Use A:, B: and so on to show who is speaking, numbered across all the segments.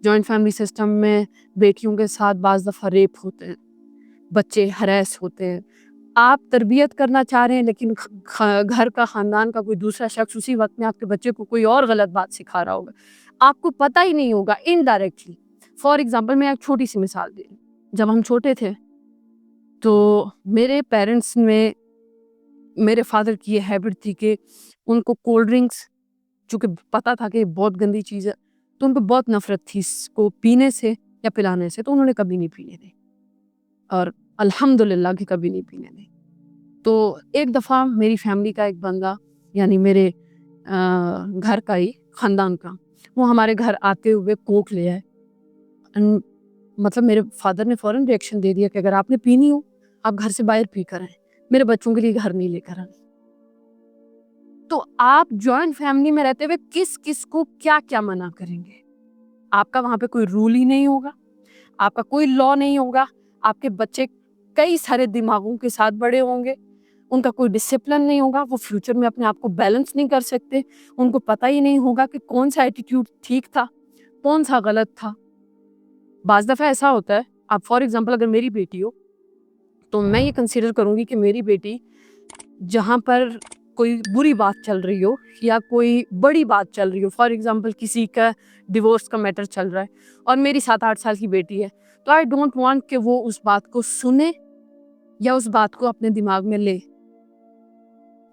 A: Joint family system میں بیٹیوں کے ساتھ بعض دفعہ ریپ ہوتے ہیں، بچے ہراس ہوتے ہیں. آپ تربیت کرنا چاہ رہے ہیں لیکن گھر کا خاندان کا کوئی دوسرا شخص اسی وقت میں آپ کے بچے کو کوئی اور غلط بات سکھا رہا ہوگا، آپ کو پتہ ہی نہیں ہوگا انڈائریکٹلی. فار ایگزامپل میں ایک چھوٹی سی مثال دے رہی ہوں. جب ہم چھوٹے تھے تو میرے پیرنٹس میں میرے فادر کی یہ ہیبٹ تھی کہ ان کو کولڈ ڈرنکس، چونکہ پتہ تھا کہ یہ بہت گندی چیز ہے، تو ان کو بہت نفرت تھی اس کو پینے سے یا پلانے سے، تو انہوں نے کبھی نہیں پینے دی اور الحمدللہ کہ کبھی نہیں پینے دی. تو ایک دفعہ میری فیملی کا ایک بندہ، یعنی میرے گھر کا ہی خاندان کا، وہ ہمارے گھر آتے ہوئے کوک لے آئے. مطلب میرے فادر نے فوراً ریئیکشن دے دیا کہ اگر آپ نے پینی ہو آپ گھر سے باہر پی کر آئیں، میرے بچوں کے لیے گھر نہیں لے کر آئیں. تو آپ جوائنٹ فیملی میں رہتے ہوئے کس کس کو کیا کیا منع کریں گے؟ آپ کا وہاں پہ کوئی رول ہی نہیں ہوگا، آپ کا کوئی لا نہیں ہوگا. آپ کے بچے کئی سارے دماغوں کے ساتھ بڑے ہوں گے، ان کا کوئی ڈسپلن نہیں ہوگا، وہ فیوچر میں اپنے آپ کو بیلنس نہیں کر سکتے، ان کو پتہ ہی نہیں ہوگا کہ کون سا ایٹیٹیوڈ ٹھیک تھا کون سا غلط تھا. بعض دفعہ ایسا ہوتا ہے، آپ فار ایگزامپل اگر میری بیٹی ہو تو میں یہ کنسیڈر کروں گی کہ میری بیٹی جہاں پر کوئی بری بات چل رہی ہو یا کوئی بڑی بات چل رہی ہو، فار ایگزامپل کسی کا ڈیورس کا میٹر چل رہا ہے اور میری 7-8 سال کی بیٹی ہے، تو آئی ڈونٹ وانٹ کہ وہ اس بات کو سنے یا اس بات کو اپنے دماغ میں لے.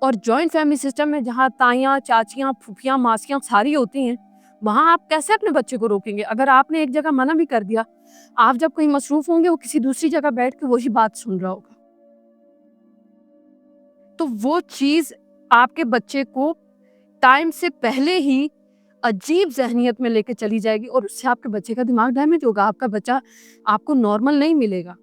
A: اور جوائنٹ فیملی سسٹم میں جہاں تائیاں، چاچیاں، پھوپھیاں، ماسیاں ساری ہوتی ہیں، وہاں آپ کیسے اپنے بچے کو روکیں گے؟ اگر آپ نے ایک جگہ منع بھی کر دیا، آپ جب کہیں مصروف ہوں گے وہ کسی دوسری جگہ بیٹھ کے وہی بات سن رہا ہوگا. تو وہ چیز آپ کے بچے کو ٹائم سے پہلے ہی عجیب ذہنیت میں لے کے چلی جائے گی اور اس سے آپ کے بچے کا دماغ ڈیمیج ہوگا. آپ کا بچہ آپ کو نارمل نہیں ملے گا.